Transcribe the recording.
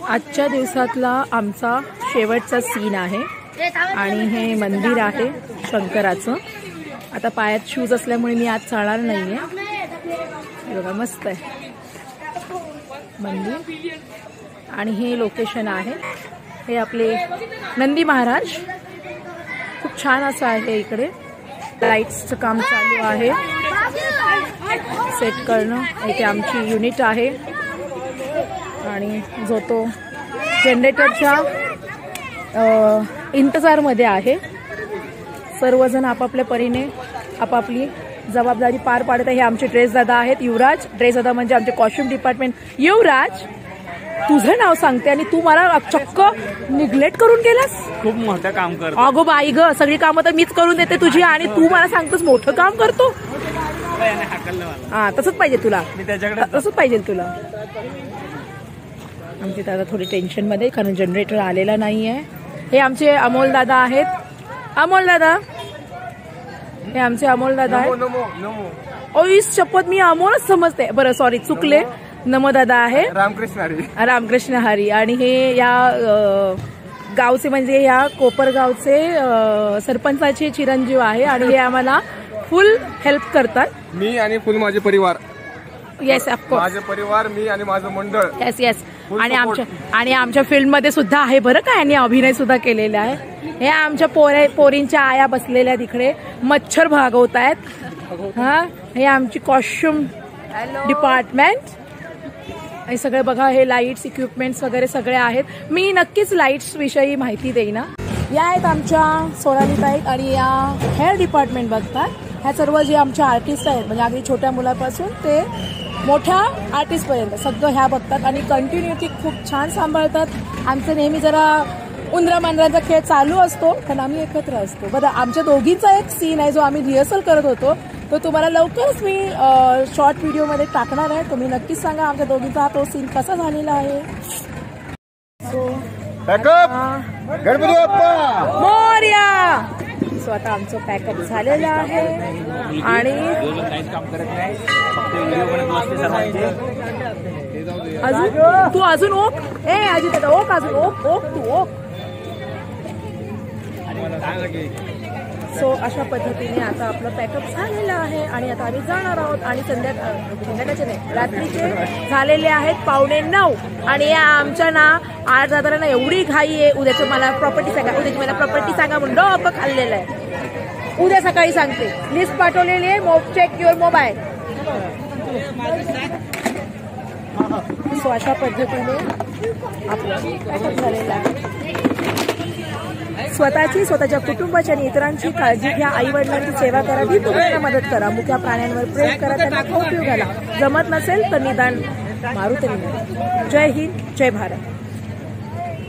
आजच्या दिवसातला आमचा शेवटचा सीन आहे आणि हे मंदिर आहे शंकराचं। आता पायात शूज असल्यामुळे मी आज चालणार नाहीये। बघा मस्त आहे मंदिर आणि हे लोकेशन आहे। हे आपले नंदी महाराज खूप छान असं आहे। इकडे लाईट्सचं काम चालू आहे, सेट करणं। इथे आमची युनिट आहे आणि जो तो जनरेटरच्या इंतजारमध्ये आहे। सर्वजण आपापल्या परीने आपापली जबाबदारी पार पाडत आहे। हे आमचे ड्रेस दादा आहेत, युवराज। ड्रेस दादा म्हणजे आमचे कॉस्ट्युम डिपार्टमेंट। युवराज, तुझं नाव सांगते आणि तू मला चक्क निग्लेक्ट करून गेलास। खूप मोठं काम करतो। अगो बाई ग, सगळी कामं तर मीच करून देते तुझी आणि तू मला सांगतोस मोठं काम करतो। हा तसंच पाहिजे तुला, तसंच पाहिजे तुला। आमचे दादा थोडी टेन्शन मध्ये, कारण जनरेटर आलेला नाहीये। हे आमचे अमोल दादा आहेत। अमोल दादा, हे आमचे अमोल दादा आहेत। ओ इस शपथ, मी अमोलच समजते। बरं सॉरी, चुकले। नमो दादा आहे, रामकृष्ण हरी। आणि हे या गावचे म्हणजे या कोपरगावचे सरपंचाचे चिरंजीव आहे आणि हे आम्हाला फुल हेल्प करतात। मी आणि फुल माझे परिवार। येस ऑफकोर्स, माझे परिवार, मी आणि माझं मंडळ। Yes yes. आणि आमच्या फिल्म मध्ये सुद्धा आहे बरं का, यांनी अभिनय सुद्धा केलेला आहे। हे आमच्या पोरींच्या आया बसलेल्या तिकडे मच्छर भागवत आहेत। हा, हे आमची कॉस्ट्युम डिपार्टमेंट। आणि सगळे बघा, हे लाईट्स इक्विपमेंट्स वगैरे सगळे आहेत। मी नक्कीच लाईट्स विषयी माहिती देईन। या आहेत आमच्या सोनाली ताई आणि या हेअर डिपार्टमेंट बघतात। ह्या सर्व जे आमच्या आर्टिस्ट आहेत, म्हणजे अगदी छोट्या मुलापासून ते मोठ्या आर्टिस्ट पर्यंत सगळं ह्या बघतात आणि कंटिन्युटी खूप छान सांभाळतात। आमचं नेहमी जरा उंदरा मांजरांचा खेळ चालू असतो, पण आम्ही एकत्र असतो। बरं, आमच्या दोघींचा एक सीन आहे जो आम्ही रिहर्सल करत होतो, तो तुम्हाला लवकरच मी शॉर्ट व्हिडिओ मध्ये टाकणार आहे। तुम्ही नक्कीच सांगा आमच्या दोघींचा तो सीन कसा झालेला आहे। गणपती बाप्पा मोरया। सो आता आमचं पॅकअप झालेलं आहे आणि अजून तू अजून ओक, ए अजित दादा ओक, अजून ओक ओक तू ओक। सो अशा पद्धतीने आता आपलं पॅकअप झालेलं आहे आणि आता आम्ही जाणार आहोत। आणि संध्याकाळचे नाही, रात्रीचे झालेले आहेत 8:45 आणि या आमच्या ना आज दादांना एवढी घाई आहे। उद्याची मला प्रॉपर्टी सांगा, उद्याची मला प्रॉपर्टी सांगा म्हणून डोकं खाल्लेलं आहे। उद्या सकाळी सांगते, लिस्ट पाठवलेली आहे, चेक युअर मोबाईल। सो अशा पद्धतीने आपलं पॅकअप झालेलं आहे। स्वतःची, स्वतःच्या कुटुंबाची आणि इतरांची काळजी घ्या। आई वडिलांची सेवा करा, ही तुम्हाला मदत करा। मुक्या प्राण्यांवर प्रेम करा, त्यांना खाऊ पिऊ घाला। जमत नसेल तर निदान मारू तरी नाही। जय हिंद, जय भारत।